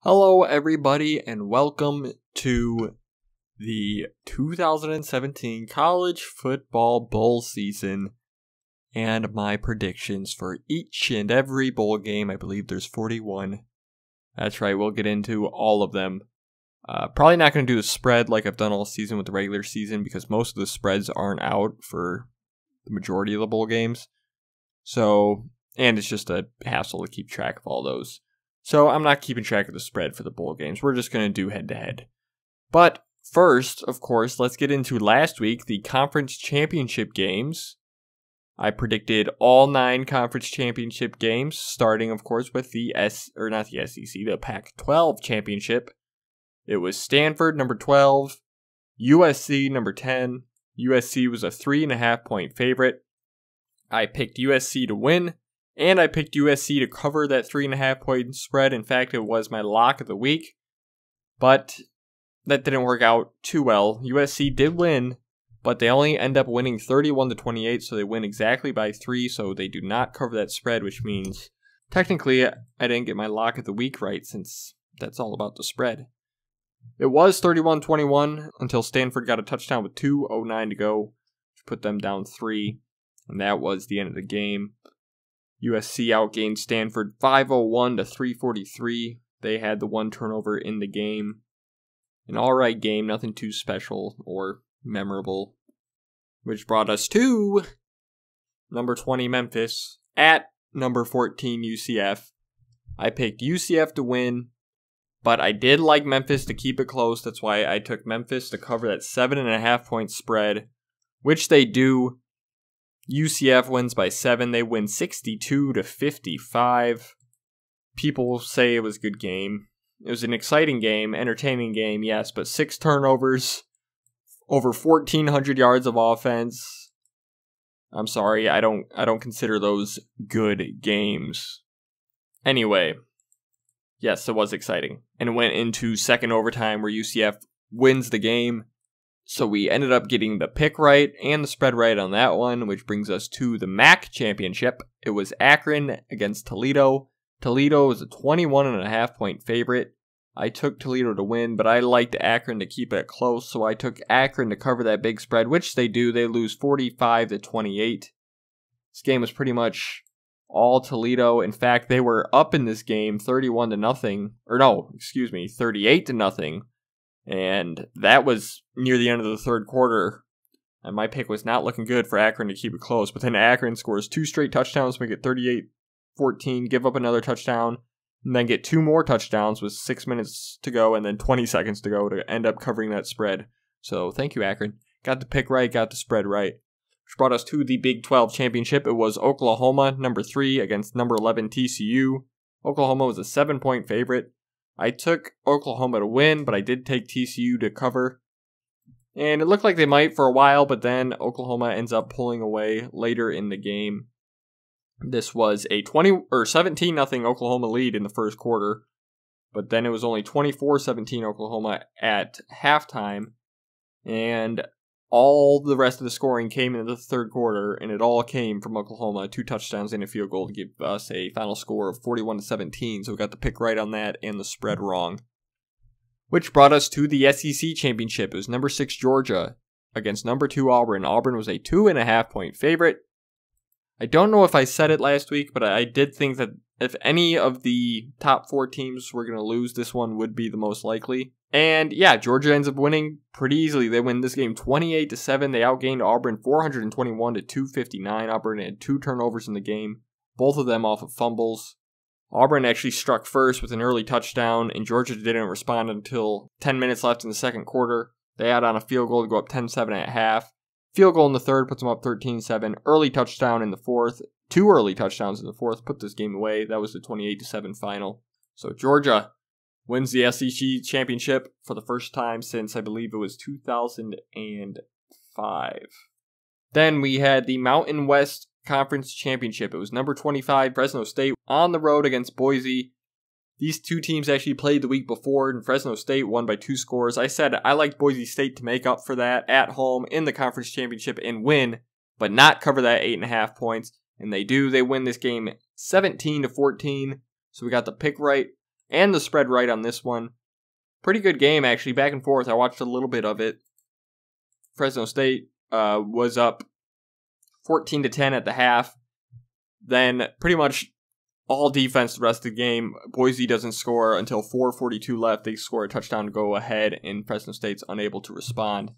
Hello everybody and welcome to the 2017 college football bowl season and my predictions for each and every bowl game. I believe there's 41. That's right, we'll get into all of them. Probably not going to do the spread like I've done all season with the regular season because most of the spreads aren't out for the majority of the bowl games. And it's just a hassle to keep track of all those. So I'm not keeping track of the spread for the bowl games. We're just going to do head-to-head. But first, of course, let's get into last week, the conference championship games. I predicted all 9 conference championship games, starting, of course, with the the Pac-12 championship. It was Stanford, number 12, USC, number 10. USC was a 3.5-point favorite. I picked USC to win. And I picked USC to cover that 3.5-point spread. In fact, it was my lock of the week. But that didn't work out too well. USC did win, but they only end up winning 31-28, so they win exactly by 3, so they do not cover that spread, which means technically I didn't get my lock of the week right since that's all about the spread. It was 31-21 until Stanford got a touchdown with 2:09 to go, which put them down 3, and that was the end of the game. USC outgained Stanford 501 to 343. They had the 1 turnover in the game. An alright game, nothing too special or memorable. Which brought us to number 20 Memphis at number 14 UCF. I picked UCF to win, but I did like Memphis to keep it close. That's why I took Memphis to cover that 7.5-point spread, which they do. UCF wins by 7. They win 62-55. People will say it was a good game. It was an exciting game, entertaining game, yes, but 6 turnovers, over 1,400 yards of offense. I'm sorry, I don't consider those good games. Anyway, yes, it was exciting. And it went into second overtime where UCF wins the game. So we ended up getting the pick right and the spread right on that one, which brings us to the MAC championship. It was Akron against Toledo. Toledo was a 21.5-point favorite. I took Toledo to win, but I liked Akron to keep it close, so I took Akron to cover that big spread, which they do. They lose 45-28. This game was pretty much all Toledo. In fact, they were up in this game 38-0. And that was near the end of the third quarter. And my pick was not looking good for Akron to keep it close. But then Akron scores 2 straight touchdowns, make it 38-14, give up another touchdown, and then get 2 more touchdowns with 6 minutes to go and then 20 seconds to go to end up covering that spread. So thank you, Akron. Got the pick right, got the spread right. Which brought us to the Big 12 championship. It was Oklahoma, number 3, against number 11 TCU. Oklahoma was a 7-point favorite. I took Oklahoma to win, but I did take TCU to cover. And it looked like they might for a while, but then Oklahoma ends up pulling away later in the game. This was a 17-0 Oklahoma lead in the first quarter, but then it was only 24-17 Oklahoma at halftime. And all the rest of the scoring came in the third quarter, and it all came from Oklahoma. 2 touchdowns and a field goal to give us a final score of 41-17. So we got the pick right on that and the spread wrong. Which brought us to the SEC championship. It was number 6 Georgia against number 2 Auburn. Auburn was a 2.5-point favorite. I don't know if I said it last week, but I did think that if any of the top 4 teams were going to lose, this one would be the most likely. And yeah, Georgia ends up winning pretty easily. They win this game 28-7. They outgained Auburn 421-259. Auburn had 2 turnovers in the game, both of them off of fumbles. Auburn actually struck first with an early touchdown, and Georgia didn't respond until 10 minutes left in the second quarter. They had on a field goal to go up 10-7 at half. Field goal in the third puts them up 13-7. Early touchdown in the fourth. 2 early touchdowns in the fourth put this game away. That was the 28-7 final. So Georgia wins the SEC championship for the first time since, I believe it was 2005. Then we had the Mountain West Conference Championship. It was number 25, Fresno State, on the road against Boise. These 2 teams actually played the week before, and Fresno State won by 2 scores. I said I liked Boise State to make up for that at home in the conference championship and win, but not cover that 8.5 points. And they do. They win this game 17-14. So we got the pick right and the spread right on this one. Pretty good game, actually, back and forth. I watched a little bit of it. Fresno State was up 14-10 at the half. Then pretty much all defense the rest of the game. Boise doesn't score until 4:42 left. They score a touchdown to go ahead, and Fresno State's unable to respond.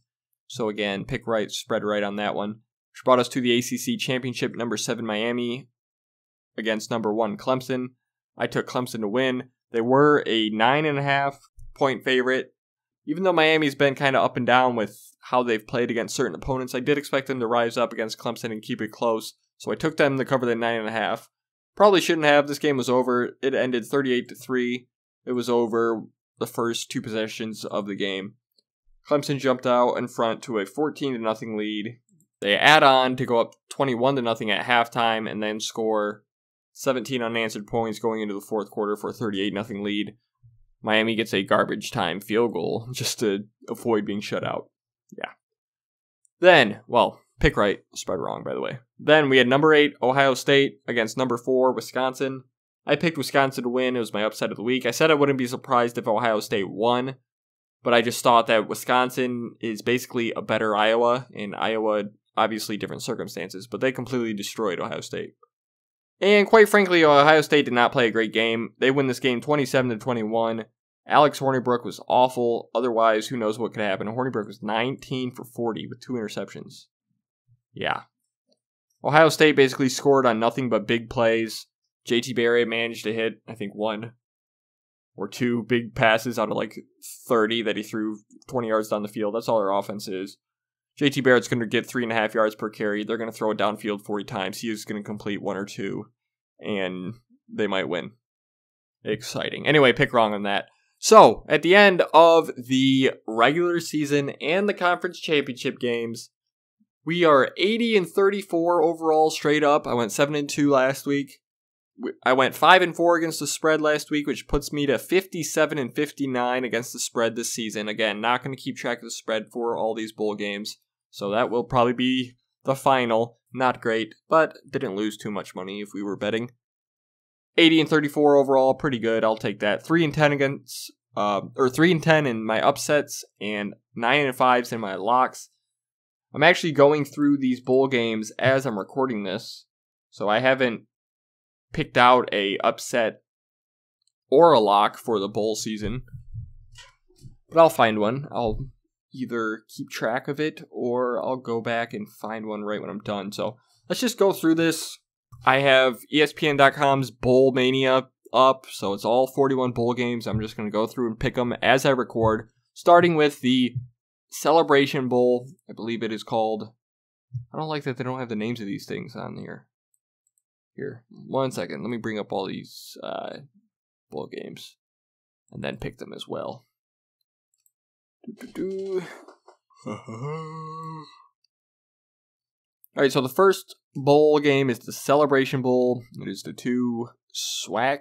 So again, pick right, spread right on that one. Which brought us to the ACC Championship, number 7 Miami against number 1 Clemson. I took Clemson to win. They were a 9.5-point favorite. Even though Miami's been kind of up and down with how they've played against certain opponents, I did expect them to rise up against Clemson and keep it close. So I took them to cover the 9.5. Probably shouldn't have. This game was over. It ended 38-3. It was over the first 2 possessions of the game. Clemson jumped out in front to a 14-0 lead. They add on to go up 21-0 at halftime and then score 17 unanswered points going into the fourth quarter for a 38-0 lead. Miami gets a garbage time field goal just to avoid being shut out. Yeah. Then, well, pick right, spread wrong, by the way. Then we had number 8 Ohio State against number 4 Wisconsin. I picked Wisconsin to win. It was my upset of the week. I said I wouldn't be surprised if Ohio State won, but I just thought that Wisconsin is basically a better Iowa, and Iowa, obviously different circumstances, but they completely destroyed Ohio State. And quite frankly, Ohio State did not play a great game. They win this game 27-21. Alex Hornibrook was awful. Otherwise, who knows what could happen. Hornibrook was 19 for 40 with 2 interceptions. Yeah. Ohio State basically scored on nothing but big plays. JT Barrett managed to hit, I think, 1 or 2 big passes out of like 30 that he threw 20 yards down the field. That's all their offense is. JT Barrett's going to get 3.5 yards per carry. They're going to throw it downfield 40 times. He is going to complete 1 or 2, and they might win. Exciting. Anyway, pick wrong on that. So, at the end of the regular season and the conference championship games, we are 80-34 overall straight up. I went 7-2 last week. I went 5-4 against the spread last week, which puts me to 57-59 against the spread this season. Again, not going to keep track of the spread for all these bowl games, so that will probably be the final. Not great, but didn't lose too much money if we were betting. 80-34 overall, pretty good. I'll take that. 3-10 against, 3-10 in my upsets, and 9-5 in my locks. I'm actually going through these bowl games as I'm recording this, so I haven't picked out a upset or a lock for the bowl season, but I'll find one. I'll either keep track of it or I'll go back and find one right when I'm done. So let's just go through this. I have ESPN.com's Bowl Mania up, so it's all 41 bowl games. I'm just going to go through and pick them as I record, starting with the Celebration Bowl, I believe it is called. I don't like that they don't have the names of these things on here. Here, 1 second. Let me bring up all these bowl games and then pick them as well. Alright, so the first bowl game is the Celebration Bowl. It is the 2 SWAC.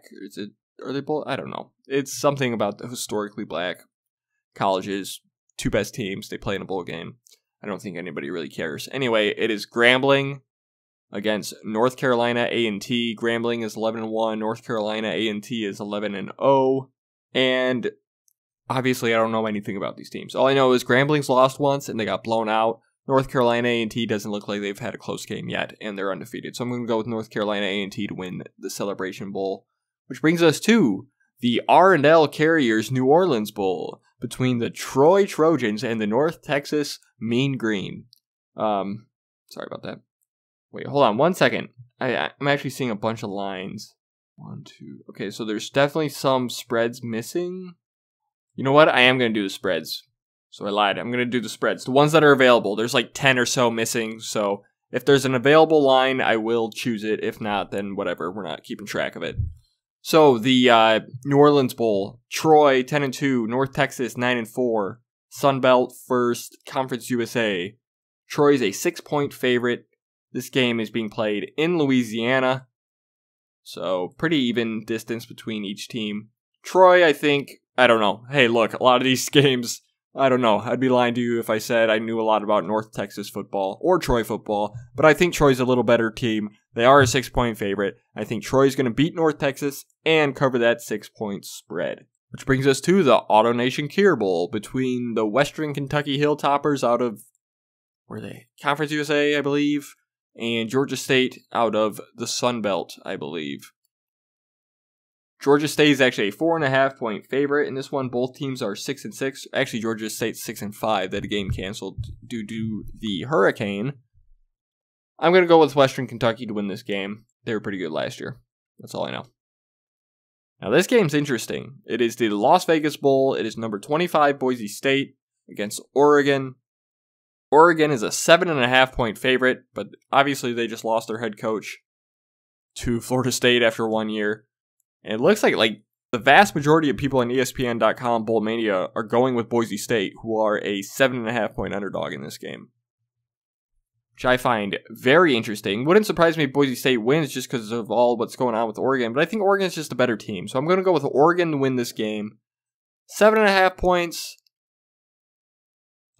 Are they bowl? I don't know. It's something about the historically black colleges. 2 best teams. They play in a bowl game. I don't think anybody really cares. Anyway, it is Grambling against North Carolina A&T. Grambling is 11-1. North Carolina A&T is 11-0. And obviously, I don't know anything about these teams. All I know is Grambling's lost once and they got blown out. North Carolina A&T doesn't look like they've had a close game yet, and they're undefeated. So I'm going to go with North Carolina A&T to win the Celebration Bowl, which brings us to the R&L Carriers New Orleans Bowl between the Troy Trojans and the North Texas Mean Green. Sorry about that. Wait, hold on 1 second. I'm actually seeing a bunch of lines. 1, 2. Okay, so there's definitely some spreads missing. You know what? I am going to do the spreads. So I lied. I'm going to do the spreads. The ones that are available. There's like 10 or so missing. So if there's an available line, I will choose it. If not, then whatever. We're not keeping track of it. So the New Orleans Bowl. Troy 10-2. North Texas 9-4. Sunbelt first. Conference USA. Troy's a 6-point favorite. This game is being played in Louisiana. So pretty even distance between each team. Troy, I think, I don't know. Hey, look, a lot of these games, I don't know. I'd be lying to you if I said I knew a lot about North Texas football or Troy football, but I think Troy's a little better team. They are a 6-point favorite. I think Troy's going to beat North Texas and cover that 6-point spread. Which brings us to the AutoNation Cure Bowl between the Western Kentucky Hilltoppers out of, where are they? Conference USA, I believe, and Georgia State out of the Sun Belt, I believe. Georgia State is actually a 4.5-point favorite in this one. Both teams are 6-6. Actually, Georgia State's 6-5. That game canceled due to the hurricane. I'm going to go with Western Kentucky to win this game. They were pretty good last year. That's all I know. Now, this game's interesting. It is the Las Vegas Bowl. It is number 25 Boise State against Oregon. Oregon is a 7.5-point favorite, but obviously they just lost their head coach to Florida State after 1 year. And it looks like the vast majority of people on ESPN.com Bowl Mania are going with Boise State, who are a 7.5-point underdog in this game, which I find very interesting. Wouldn't surprise me if Boise State wins just because of all what's going on with Oregon, but I think Oregon's just a better team. So I'm going to go with Oregon to win this game. 7.5 points.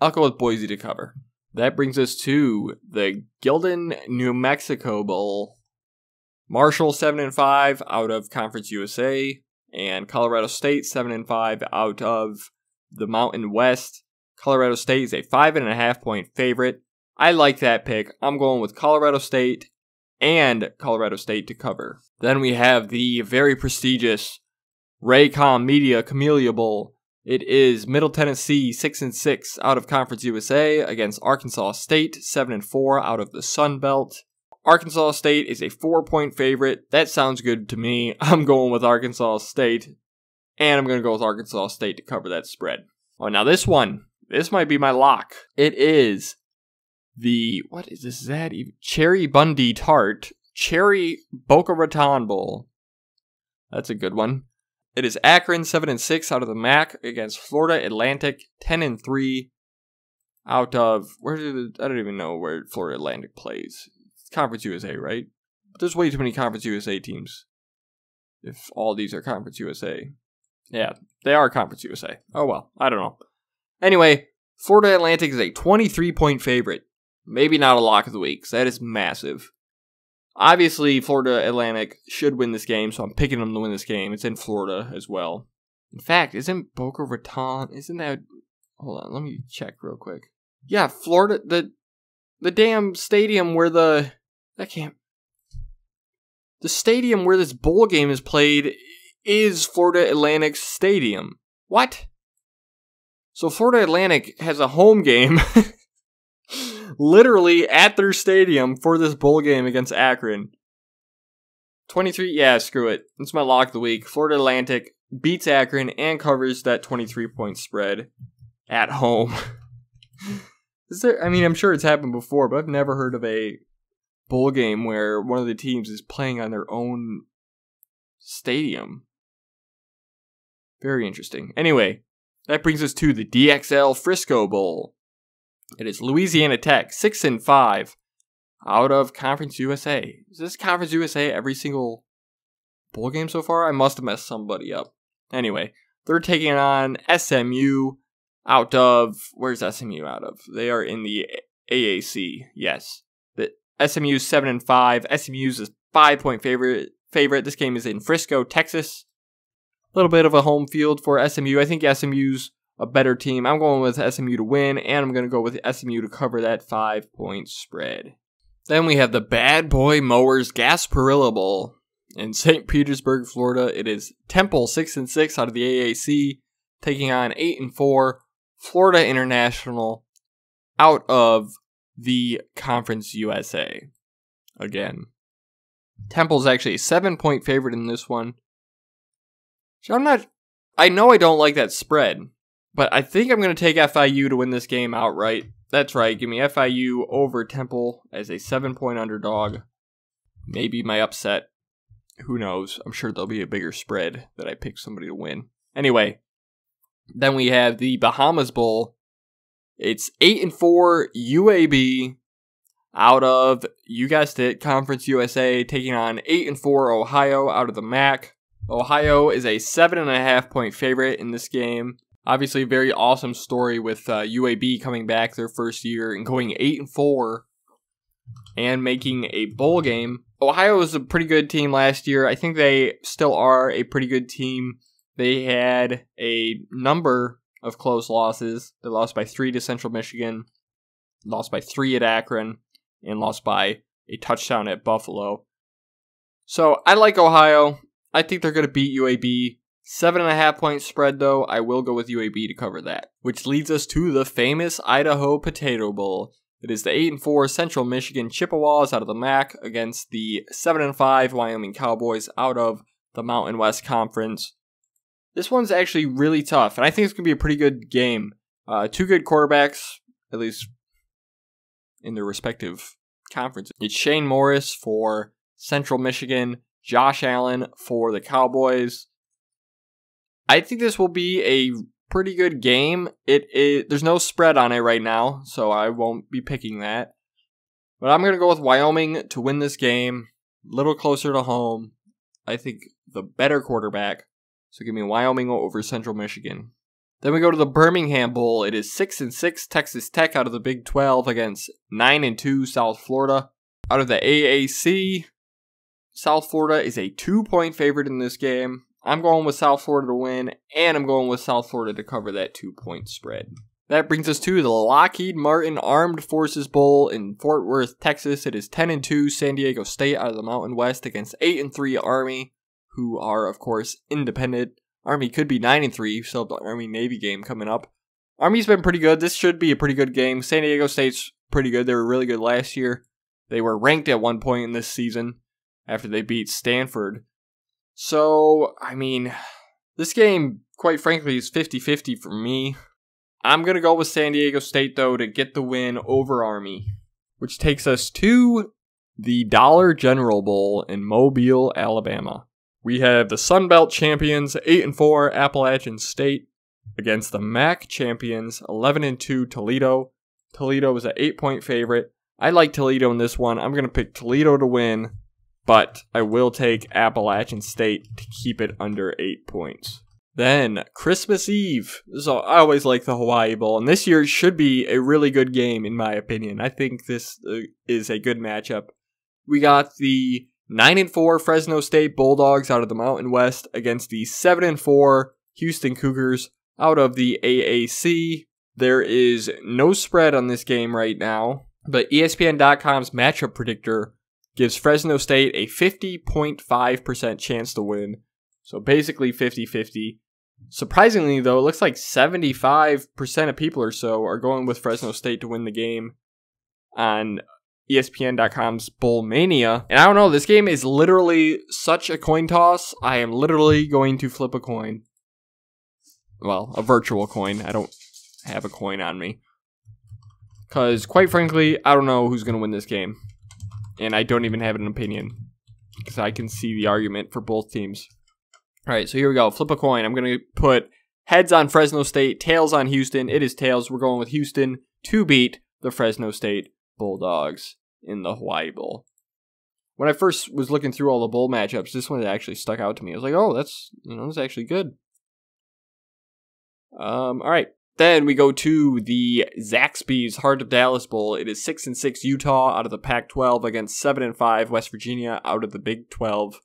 I'll go with Boise to cover. That brings us to the Gildan, New Mexico Bowl. Marshall 7-5 out of Conference USA, and Colorado State 7-5 out of the Mountain West. Colorado State is a 5.5-point favorite. I like that pick. I'm going with Colorado State and Colorado State to cover. Then we have the very prestigious Raycom Media Camellia Bowl. It is Middle Tennessee 6-6 out of Conference USA against Arkansas State 7-4 out of the Sun Belt. Arkansas State is a 4-point favorite. That sounds good to me. I'm going with Arkansas State, and I'm going to go with Arkansas State to cover that spread. Oh, now this might be my lock. It is the, what is this? Is that even? Cherry Bundy Tart, Cherry Boca Raton Bowl. That's a good one. It is Akron 7-6 out of the MAC against Florida Atlantic 10-3 out of, I don't even know where Florida Atlantic plays. It's Conference USA, right? But there's way too many Conference USA teams. If all these are Conference USA. Yeah, they are Conference USA. Oh well, I don't know. Anyway, Florida Atlantic is a 23-point favorite. Maybe not a lock of the week, because that is massive. Obviously, Florida Atlantic should win this game, so I'm picking them to win this game. It's in Florida as well. In fact, isn't Boca Raton, isn't that, hold on, let me check real quick. Yeah, Florida, the damn stadium where the stadium where this bowl game is played is Florida Atlantic's stadium. What? So Florida Atlantic has a home game literally at their stadium for this bowl game against Akron. 23, yeah, screw it. It's my lock of the week. Florida Atlantic beats Akron and covers that 23-point spread at home. I'm sure it's happened before, but I've never heard of a bowl game where one of the teams is playing on their own stadium. Very interesting. Anyway, that brings us to the DXL Frisco Bowl. It is Louisiana Tech 6-5 out of Conference USA. Is this Conference USA every single bowl game so far? I must have messed somebody up. Anyway, they're taking on SMU out of, where's SMU out of? They are in the AAC, yes. The SMU's 7-5. SMU's a 5-point favorite. This game is in Frisco, Texas. A little bit of a home field for SMU. I think SMU's a better team. I'm going with SMU to win, and I'm going to go with SMU to cover that 5-point spread. Then we have the Bad Boy Mowers Gasparilla Bowl in St. Petersburg, Florida. It is Temple 6-6 out of the AAC, taking on 8-4 Florida International out of the Conference USA. Again, Temple's actually a 7-point favorite in this one. So I know I don't like that spread, but I think I'm going to take FIU to win this game outright. That's right, give me FIU over Temple as a 7-point underdog. Maybe my upset. Who knows? I'm sure there'll be a bigger spread that I pick somebody to win. Anyway, then we have the Bahamas Bowl. It's 8-4 UAB out of, you guessed it, Conference USA, taking on 8-4 Ohio out of the MAC. Ohio is a 7.5-point favorite in this game. Obviously, a very awesome story with UAB coming back their first year and going 8-4 and making a bowl game Ohio was a pretty good team last year. I think they still are a pretty good team. They had a number of close losses. They lost by 3 to Central Michigan, lost by 3 at Akron, and lost by a touchdown at Buffalo. So I like Ohio. I think they're going to beat UAB. 7.5 point spread, though. I will go with UAB to cover that. Which leads us to the famous Idaho Potato Bowl. It is the 8-4 Central Michigan Chippewas out of the MAC against the 7-5 Wyoming Cowboys out of the Mountain West Conference. This one's actually really tough, and I think it's going to be a pretty good game. 2 good quarterbacks, at least in their respective conferences. It's Shane Morris for Central Michigan, Josh Allen for the Cowboys. I think this will be a pretty good game. There's no spread on it right now, so I won't be picking that. But I'm going to go with Wyoming to win this game. A little closer to home. I think the better quarterback. So give me Wyoming over Central Michigan. Then we go to the Birmingham Bowl. It is 6-6 Texas Tech out of the Big 12 against 9-2 South Florida. Out of the AAC, South Florida is a 2-point favorite in this game. I'm going with South Florida to win, and I'm going with South Florida to cover that 2-point spread. That brings us to the Lockheed Martin Armed Forces Bowl in Fort Worth, Texas. It is 10-2 San Diego State out of the Mountain West against 8-3 Army, who are, of course, independent. Army could be 9-3, so the Army-Navy game coming up. Army's been pretty good. This should be a pretty good game. San Diego State's pretty good. They were really good last year. They were ranked at one point in this season after they beat Stanford. So, I mean, this game, quite frankly, is 50-50 for me. I'm going to go with San Diego State, though, to get the win over Army. Which takes us to the Dollar General Bowl in Mobile, Alabama. We have the Sun Belt champions, 8-4 Appalachian State, against the MAC champions, 11-2 Toledo. Toledo is an 8-point favorite. I like Toledo in this one. I'm going to pick Toledo to win. But I will take Appalachian State to keep it under 8 points. Then, Christmas Eve. So I always like the Hawaii Bowl. And this year should be a really good game, in my opinion. I think this is a good matchup. We got the 9-4 Fresno State Bulldogs out of the Mountain West against the 7-4 Houston Cougars out of the AAC. There is no spread on this game right now. But ESPN.com's matchup predictor gives Fresno State a 50.5% chance to win. So basically 50-50. Surprisingly, though, it looks like 75% of people or so are going with Fresno State to win the game on ESPN.com's Bowl Mania. And I don't know, this game is literally such a coin toss. I am literally going to flip a coin. Well, a virtual coin. I don't have a coin on me. Because, quite frankly, I don't know who's going to win this game. And I don't even have an opinion, because I can see the argument for both teams. All right, so here we go. Flip a coin. I'm going to put heads on Fresno State, tails on Houston. It is tails. We're going with Houston to beat the Fresno State Bulldogs in the Hawaii Bowl. When I first was looking through all the bowl matchups, this one actually stuck out to me. I was like, oh, that's actually good. All right. Then we go to the Zaxby's Heart of Dallas Bowl. It is 6-6 Utah out of the Pac-12 against 7-5 West Virginia out of the Big 12.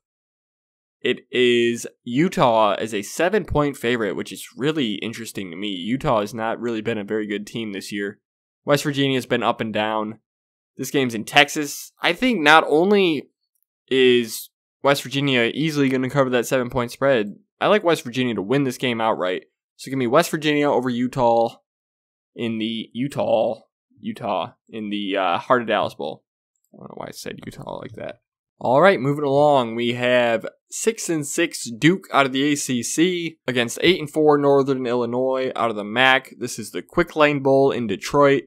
It is Utah as a 7-point favorite, which is really interesting to me. Utah has not really been a very good team this year. West Virginia has been up and down. This game's in Texas. I think not only is West Virginia easily going to cover that 7-point spread, I like West Virginia to win this game outright. So give me West Virginia over Utah in the Heart of Dallas Bowl. I don't know why I said Utah like that. All right, moving along, we have 6-6 Duke out of the ACC against 8-4 Northern Illinois out of the MAC. This is the Quick Lane Bowl in Detroit.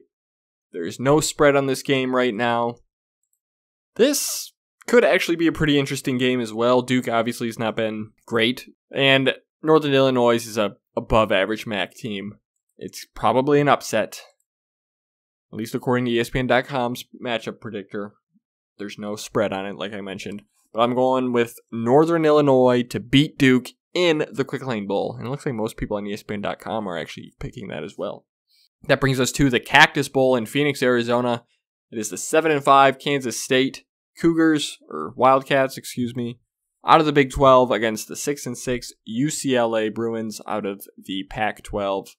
There's no spread on this game right now. This could actually be a pretty interesting game as well. Duke obviously has not been great, and Northern Illinois is a above average MAC team. It's probably an upset, at least according to ESPN.com's matchup predictor. There's no spread on it, like I mentioned. But I'm going with Northern Illinois to beat Duke in the Quick Lane Bowl. And it looks like most people on ESPN.com are actually picking that as well. That brings us to the Cactus Bowl in Phoenix, Arizona. It is the 7-5 Kansas State Cougars, or Wildcats, excuse me, out of the Big 12 against the 6-6 UCLA Bruins out of the Pac-12.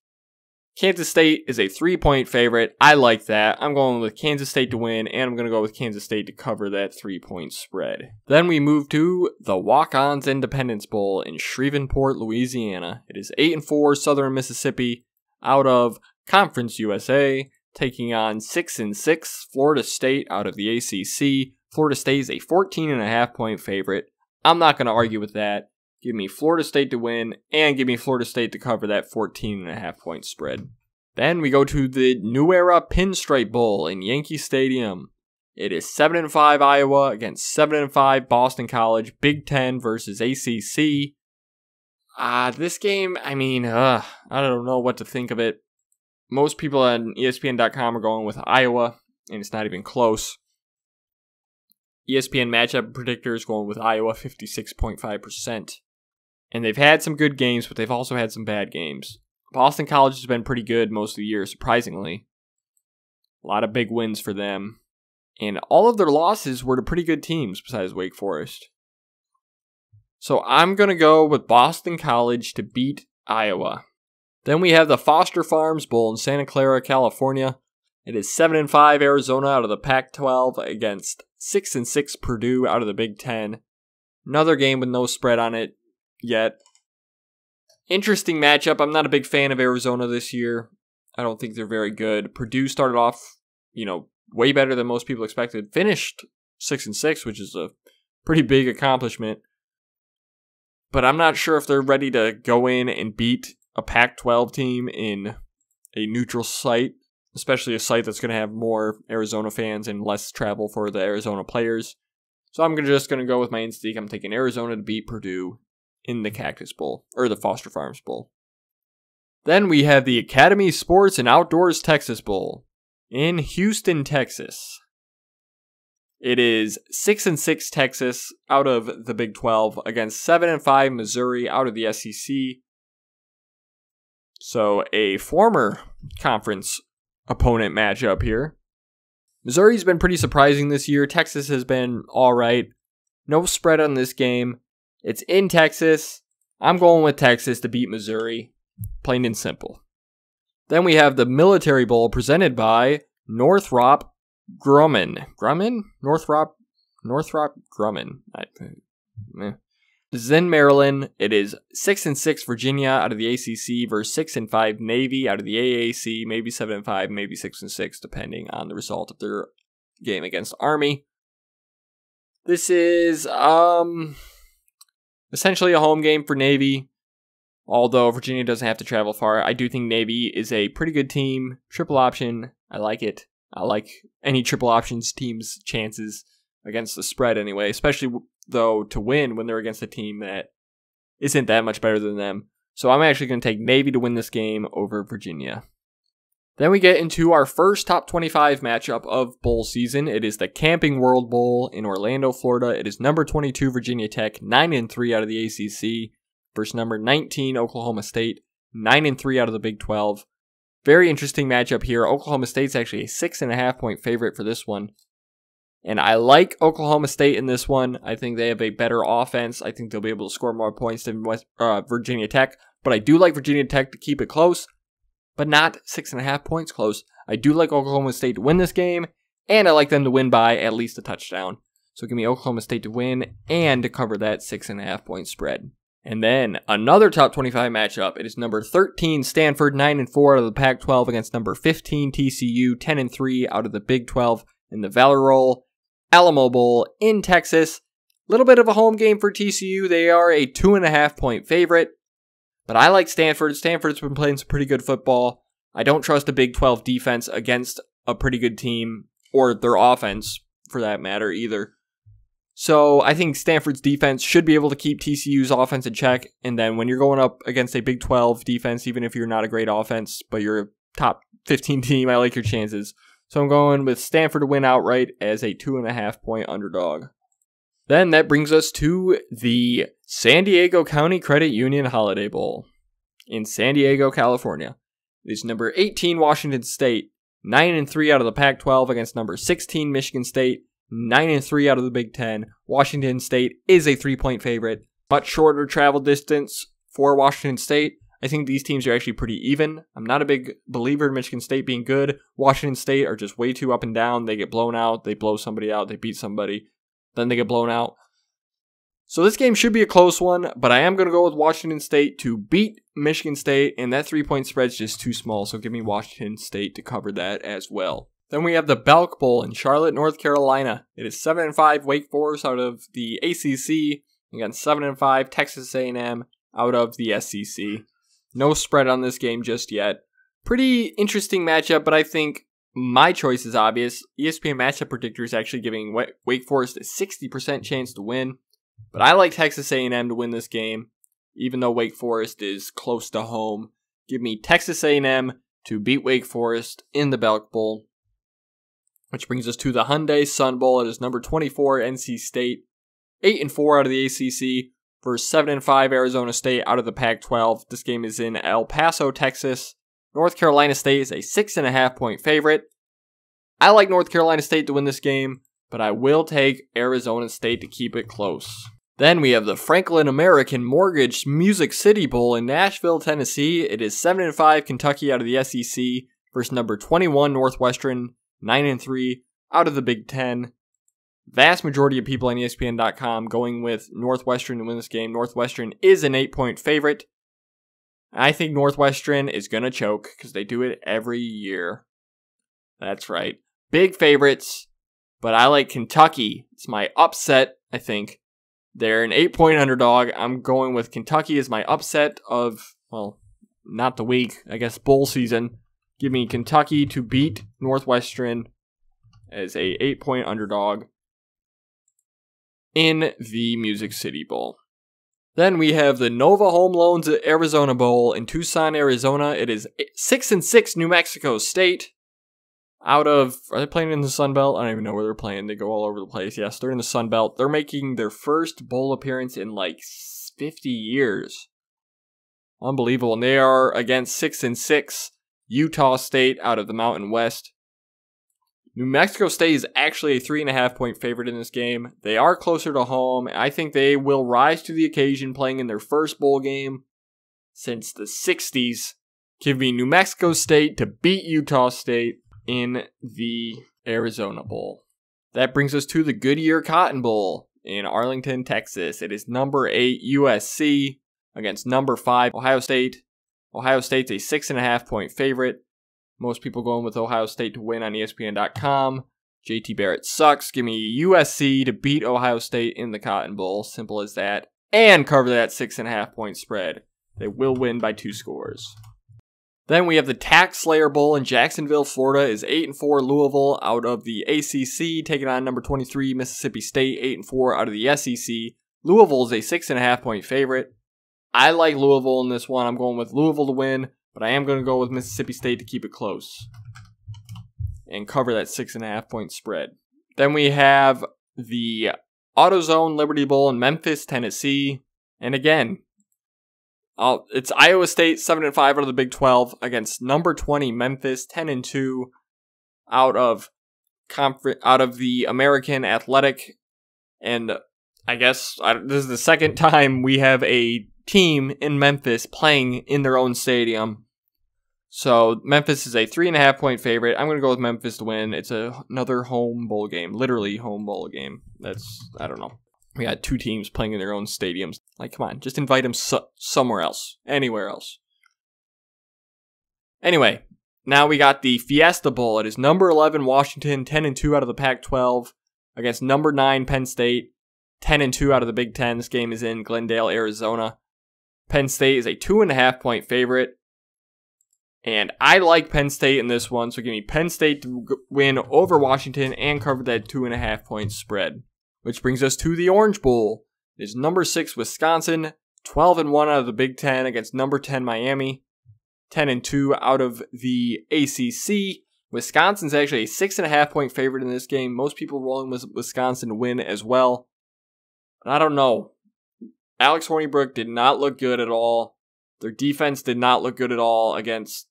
Kansas State is a 3-point favorite. I like that. I'm going with Kansas State to win, and I'm going to go with Kansas State to cover that 3-point spread. Then we move to the Walk-Ons Independence Bowl in Shreveport, Louisiana. It is 8-4 Southern Mississippi out of Conference USA, taking on 6-6 Florida State out of the ACC. Florida State is a 14.5-point favorite. I'm not going to argue with that. Give me Florida State to win, and give me Florida State to cover that 14.5-point spread. Then we go to the New Era Pinstripe Bowl in Yankee Stadium. It is 7-5 Iowa against 7-5 Boston College, Big Ten versus ACC. This game, I don't know what to think of it. Most people on ESPN.com are going with Iowa, and it's not even close. ESPN matchup predictors going with Iowa 56.5%. And they've had some good games, but they've also had some bad games. Boston College has been pretty good most of the year, surprisingly. A lot of big wins for them. And all of their losses were to pretty good teams besides Wake Forest. So I'm going to go with Boston College to beat Iowa. Then we have the Foster Farms Bowl in Santa Clara, California. It is 7-5 Arizona out of the Pac-12 against 6-6 Purdue out of the Big Ten. Another game with no spread on it yet. Interesting matchup. I'm not a big fan of Arizona this year. I don't think they're very good. Purdue started off, way better than most people expected. Finished 6-6, which is a pretty big accomplishment. But I'm not sure if they're ready to go in and beat a Pac-12 team in a neutral site, especially a site that's going to have more Arizona fans and less travel for the Arizona players. So I'm just going to go with my instinct. I'm taking Arizona to beat Purdue in the Cactus Bowl, or the Foster Farms Bowl. Then we have the Academy Sports and Outdoors Texas Bowl in Houston, Texas. It is 6-6 Texas out of the Big 12 against 7-5 Missouri out of the SEC. So a former conference opponent matchup here. Missouri's been pretty surprising this year. Texas has been alright. No spread on this game. It's in Texas. I'm going with Texas to beat Missouri. Plain and simple. Then we have the Military Bowl presented by Northrop Grumman. Grumman? Northrop Grumman. This is in Maryland. It is 6-6 Virginia out of the ACC versus 6-5 Navy out of the AAC. Maybe 7-5, maybe 6-6, depending on the result of their game against Army. This is essentially a home game for Navy, although Virginia doesn't have to travel far. I do think Navy is a pretty good team. Triple option, I like it. I like any triple options team's chances against the spread anyway, especially though to win when they're against a team that isn't that much better than them. So I'm actually going to take Navy to win this game over Virginia. Then we get into our first top 25 matchup of bowl season. It is the Camping World Bowl in Orlando, Florida. It is number 22 Virginia Tech, 9-3 out of the ACC, versus number 19 Oklahoma State, 9-3 out of the Big 12. Very interesting matchup here. Oklahoma State's actually a 6.5-point favorite for this one. And I like Oklahoma State in this one. I think they have a better offense. I think they'll be able to score more points than Virginia Tech. But I do like Virginia Tech to keep it close, but not 6.5 points close. I do like Oklahoma State to win this game, and I like them to win by at least a touchdown. So give me Oklahoma State to win and to cover that 6.5-point spread. And then another top 25 matchup. It is number 13 Stanford, 9-4 out of the Pac-12 against number 15 TCU, 10-3 out of the Big 12 in the Valor Alamo Bowl in Texas. Little bit of a home game for TCU. They are a 2.5-point favorite. But I like Stanford. Stanford's been playing some pretty good football. I don't trust a Big 12 defense against a pretty good team, or their offense, for that matter, either. So I think Stanford's defense should be able to keep TCU's offense in check. And then when you're going up against a Big 12 defense, even if you're not a great offense, but you're a top 15 team, I like your chances. So I'm going with Stanford to win outright as a 2.5-point underdog. Then that brings us to the San Diego County Credit Union Holiday Bowl in San Diego, California. It is number 18 Washington State, 9-3 out of the Pac-12 against number 16 Michigan State, 9-3 out of the Big Ten. Washington State is a 3-point favorite. Much shorter travel distance for Washington State. I think these teams are actually pretty even. I'm not a big believer in Michigan State being good. Washington State are just way too up and down. They get blown out. They blow somebody out. They beat somebody. Then they get blown out. So this game should be a close one, but I am going to go with Washington State to beat Michigan State, and that 3-point spread is just too small, so give me Washington State to cover that as well. Then we have the Belk Bowl in Charlotte, North Carolina. It is 7-5 Wake Forest out of the ACC, against 7-5 Texas A&M out of the SEC. No spread on this game just yet. Pretty interesting matchup, but I think my choice is obvious. ESPN Matchup Predictor is actually giving Wake Forest a 60% chance to win. But I like Texas A&M to win this game, even though Wake Forest is close to home. Give me Texas A&M to beat Wake Forest in the Belk Bowl. Which brings us to the Hyundai Sun Bowl. It is number 24 NC State, 8-4 out of the ACC versus 7-5 Arizona State out of the Pac-12. This game is in El Paso, Texas. North Carolina State is a 6.5-point favorite. I like North Carolina State to win this game, but I will take Arizona State to keep it close. Then we have the Franklin American Mortgage Music City Bowl in Nashville, Tennessee. It is 7-5 Kentucky out of the SEC versus number 21 Northwestern, 9-3 out of the Big Ten. Vast majority of people on ESPN.com going with Northwestern to win this game. Northwestern is an 8-point favorite. I think Northwestern is going to choke because they do it every year. That's right. Big favorites. But I like Kentucky. It's my upset, I think. They're an 8-point underdog. I'm going with Kentucky as my upset of, well, not the week, I guess bowl season. Give me Kentucky to beat Northwestern as a 8-point underdog in the Music City Bowl. Then we have the Nova Home Loans Arizona Bowl in Tucson, Arizona. It is 6-6 New Mexico State. Are they playing in the Sun Belt? I don't even know where they're playing. They go all over the place. Yes, they're in the Sun Belt. They're making their first bowl appearance in like 50 years. Unbelievable. And they are against 6-6 Utah State out of the Mountain West. New Mexico State is actually a 3.5-point favorite in this game. They are closer to home. I think they will rise to the occasion playing in their first bowl game since the 60s. Give me New Mexico State to beat Utah State in the Arizona Bowl. That brings us to the Goodyear Cotton Bowl in Arlington, Texas. It is number 8 USC against number 5 Ohio State. Ohio State's a 6.5-point favorite. Most people going with Ohio State to win on ESPN.com. JT Barrett sucks. Give me USC to beat Ohio State in the Cotton Bowl. Simple as that. And cover that 6.5-point spread. They will win by 2 scores. Then we have the Tax Slayer Bowl in Jacksonville, Florida. Is 8-4 Louisville out of the ACC, taking on number 23 Mississippi State, 8-4 out of the SEC. Louisville is a 6.5-point favorite. I like Louisville in this one. I'm going with Louisville to win, but I am going to go with Mississippi State to keep it close and cover that 6.5-point spread. Then we have the AutoZone Liberty Bowl in Memphis, Tennessee. And again, it's Iowa State 7-5 out of the Big 12 against number 20 Memphis 10-2 out of the American Athletic. And I guess this is the second time we have a team in Memphis playing in their own stadium. So Memphis is a 3.5-point favorite. I'm going to go with Memphis to win. It's another home bowl game, literally home bowl game. I don't know. We got 2 teams playing in their own stadiums. Like, come on, just invite them somewhere else. Anywhere else. Anyway, now we got the Fiesta Bowl. It is number 11 Washington, 10-2 out of the Pac-12 against number 9 Penn State, 10-2 out of the Big Ten. This game is in Glendale, Arizona. Penn State is a 2.5-point favorite. And I like Penn State in this one, so give me Penn State to win over Washington and cover that 2.5-point spread. Which brings us to the Orange Bowl. It is number 6 Wisconsin, 12-1 out of the Big Ten against number 10 Miami, 10-2 out of the ACC. Wisconsin's actually a 6.5-point favorite in this game. Most people rolling with Wisconsin to win as well. But I don't know. Alex Hornibrook did not look good at all. Their defense did not look good at all against,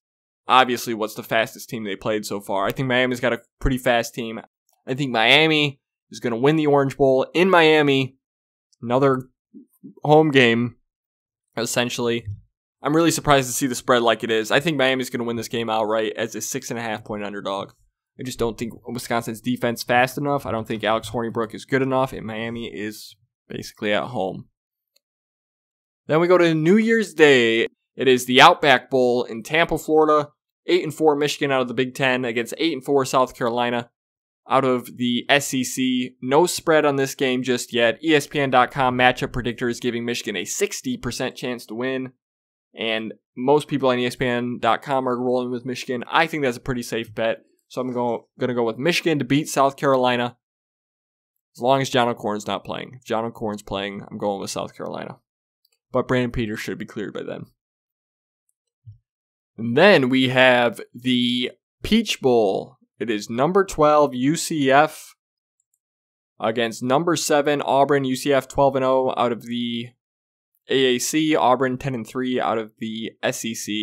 obviously, what's the fastest team they played so far. I think Miami's got a pretty fast team. I think Miami is going to win the Orange Bowl in Miami. Another home game, essentially. I'm really surprised to see the spread like it is. I think Miami's going to win this game outright as a 6.5-point underdog. I just don't think Wisconsin's defense fast enough. I don't think Alex Hornibrook is good enough, and Miami is basically at home. Then we go to New Year's Day. It is the Outback Bowl in Tampa, Florida. 8-4 Michigan out of the Big Ten against 8-4 South Carolina out of the SEC. No spread on this game just yet. ESPN.com matchup predictor is giving Michigan a 60% chance to win. And most people on ESPN.com are rolling with Michigan. I think that's a pretty safe bet. So I'm going to go with Michigan to beat South Carolina. As long as John O'Corn's not playing. If John O'Corn's playing, I'm going with South Carolina. But Brandon Peters should be cleared by then. And then we have the Peach Bowl. It is number 12 UCF against number 7 Auburn. UCF 12-0 out of the AAC. Auburn 10-3 out of the SEC.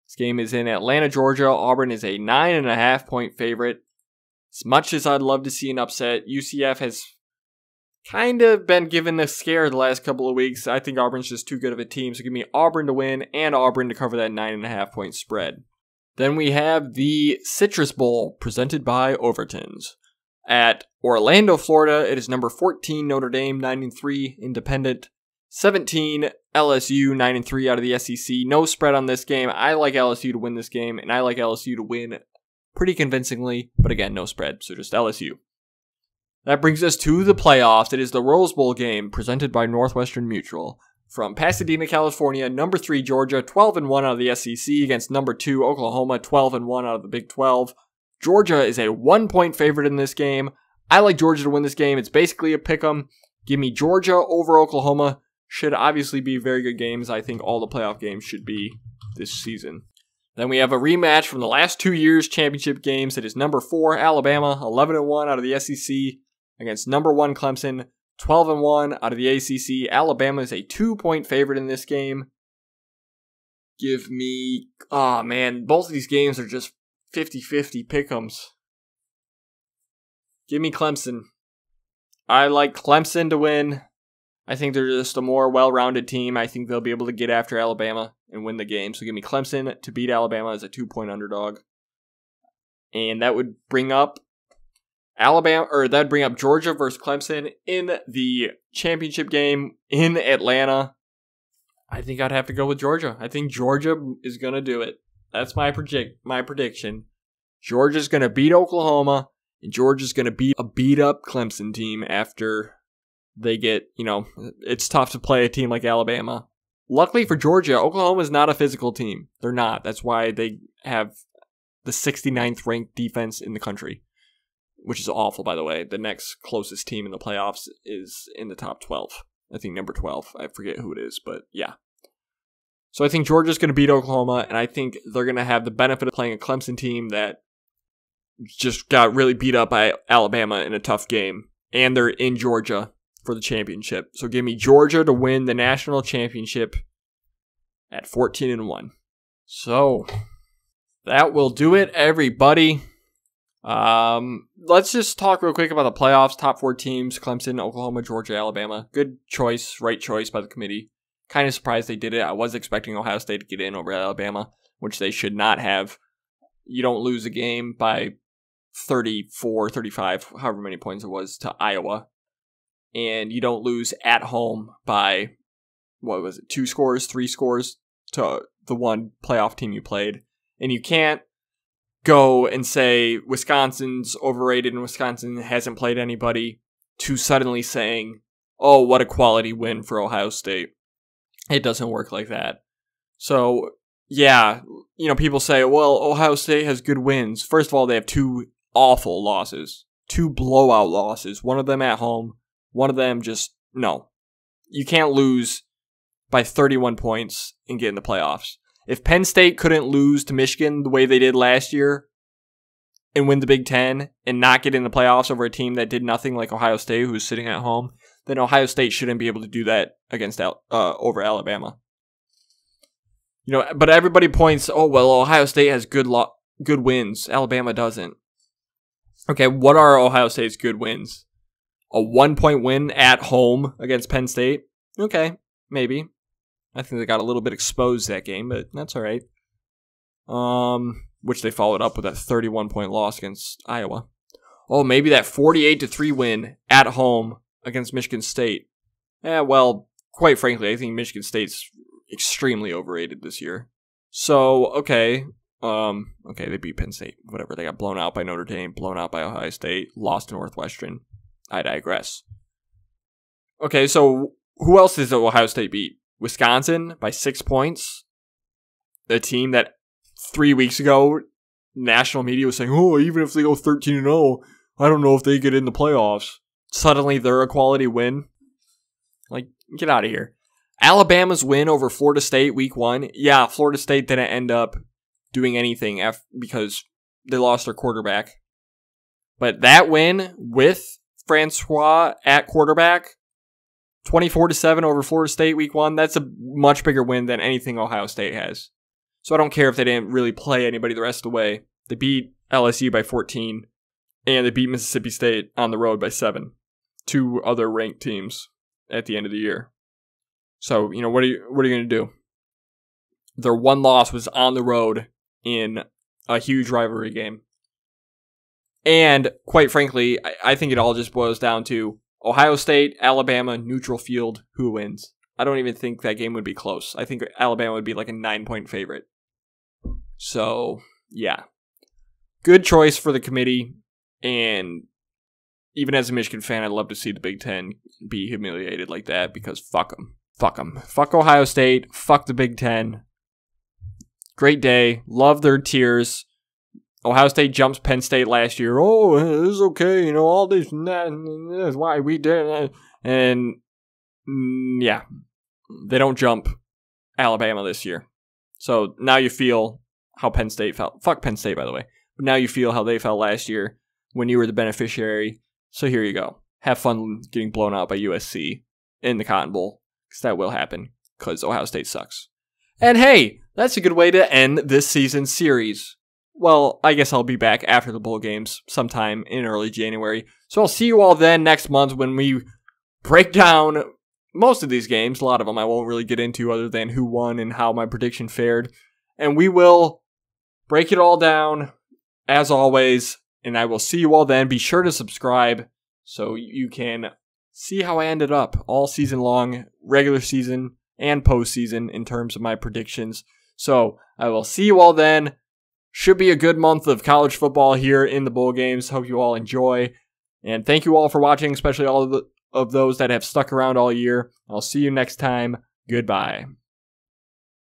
This game is in Atlanta, Georgia. Auburn is a 9.5-point favorite. As much as I'd love to see an upset, UCF has kind of been given the scare the last couple of weeks. I think Auburn's just too good of a team. So give me Auburn to win and Auburn to cover that 9.5-point spread. Then we have the Citrus Bowl presented by Overton's. At Orlando, Florida, it is number 14 Notre Dame, 9-3 independent. 17 LSU, 9-3 out of the SEC. No spread on this game. I like LSU to win this game, and I like LSU to win pretty convincingly. But again, no spread, so just LSU. That brings us to the playoffs. It is the Rose Bowl game presented by Northwestern Mutual. From Pasadena, California, number 3 Georgia, 12-1 out of the SEC against number 2 Oklahoma, 12-1 out of the Big 12. Georgia is a 1-point favorite in this game. I like Georgia to win this game. It's basically a pick'em. Give me Georgia over Oklahoma. Should obviously be very good games. I think all the playoff games should be this season. Then we have a rematch from the last 2 years' championship games. It is number 4 Alabama, 11-1 out of the SEC against number 1 Clemson, 12-1 out of the ACC. Alabama is a 2-point favorite in this game. Give me... Oh, man. Both of these games are just 50-50 pick'ems. Give me Clemson. I like Clemson to win. I think they're just a more well-rounded team. I think they'll be able to get after Alabama and win the game. So give me Clemson to beat Alabama as a 2-point underdog. And that would bring up that'd bring up Georgia versus Clemson in the championship game in Atlanta. I think I'd have to go with Georgia. I think Georgia is going to do it. That's my prediction. Georgia's going to beat Oklahoma, and Georgia's going to beat a beat-up Clemson team after they get, it's tough to play a team like Alabama. Luckily for Georgia, Oklahoma is not a physical team. They're not. That's why they have the 69th ranked defense in the country. Which is awful, by the way. The next closest team in the playoffs is in the top 12. I think number 12. I forget who it is, but yeah. So I think Georgia's going to beat Oklahoma, and I think they're going to have the benefit of playing a Clemson team that just got really beat up by Alabama in a tough game. And they're in Georgia for the championship. So give me Georgia to win the national championship at 14-1. So that will do it, everybody. Let's just talk real quick about the playoffs. Top 4 teams: Clemson, Oklahoma, Georgia, Alabama. Good choice, right choice by the committee. Kind of surprised they did it. I was expecting Ohio State to get in over Alabama, which they should not have. You don't lose a game by 34, 35, however many points it was, to Iowa. And you don't lose at home by, 2 scores, 3 scores to the one playoff team you played. And you can't go and say Wisconsin's overrated and Wisconsin hasn't played anybody to suddenly saying, oh, what a quality win for Ohio State. It doesn't work like that. So, yeah, people say, well, Ohio State has good wins. First of all, they have 2 awful losses, 2 blowout losses, one of them at home, one of them no. You can't lose by 31 points and get in the playoffs. If Penn State couldn't lose to Michigan the way they did last year and win the Big Ten and not get in the playoffs over a team that did nothing like Ohio State, who was sitting at home, then Ohio State shouldn't be able to do that against over Alabama. But everybody points, oh, well, Ohio State has good wins. Alabama doesn't. Okay, what are Ohio State's good wins? A 1-point win at home against Penn State. Okay, maybe. I think they got a little bit exposed that game, but that's all right. Which they followed up with that 31-point loss against Iowa. Oh, maybe that 48-3 win at home against Michigan State. Well, quite frankly, I think Michigan State's extremely overrated this year. So, okay. They beat Penn State. Whatever. They got blown out by Notre Dame, blown out by Ohio State, lost to Northwestern. I digress. Okay, so who else does Ohio State beat? Wisconsin by 6 points. The team that 3 weeks ago, national media was saying, oh, even if they go 13-0, I don't know if they get in the playoffs. Suddenly they're a quality win. Like, get out of here. Alabama's win over Florida State week 1. Yeah, Florida State didn't end up doing anything because they lost their quarterback. But that win with Francois at quarterback, 24-7 over Florida State week 1, that's a much bigger win than anything Ohio State has. So I don't care if they didn't really play anybody the rest of the way. They beat LSU by 14, and they beat Mississippi State on the road by 7. 2 other ranked teams at the end of the year. So, what are you going to do? Their one loss was on the road in a huge rivalry game. And, quite frankly, I think it all just boils down to Ohio State, Alabama, neutral field, who wins? I don't even think that game would be close. I think Alabama would be like a 9-point favorite. So, yeah. Good choice for the committee. And even as a Michigan fan, I'd love to see the Big Ten be humiliated like that because fuck them. Fuck them. Fuck Ohio State. Fuck the Big Ten. Great day. Love their tears. Ohio State jumps Penn State last year. Oh, this is okay. All this and that. And that's why we did it. And, yeah. They don't jump Alabama this year. So now you feel how Penn State felt. Fuck Penn State, by the way. But now you feel how they felt last year when you were the beneficiary. So here you go. Have fun getting blown out by USC in the Cotton Bowl. Because that will happen. Because Ohio State sucks. And hey, that's a good way to end this season's series. Well, I guess I'll be back after the bowl games sometime in early January. So I'll see you all then next month when we break down most of these games. A lot of them I won't really get into other than who won and how my prediction fared. And we will break it all down as always. And I will see you all then. Be sure to subscribe so you can see how I ended up all season long, regular season and postseason in terms of my predictions. So I will see you all then. Should be a good month of college football here in the bowl games. Hope you all enjoy. And thank you all for watching, especially all of those that have stuck around all year. I'll see you next time. Goodbye.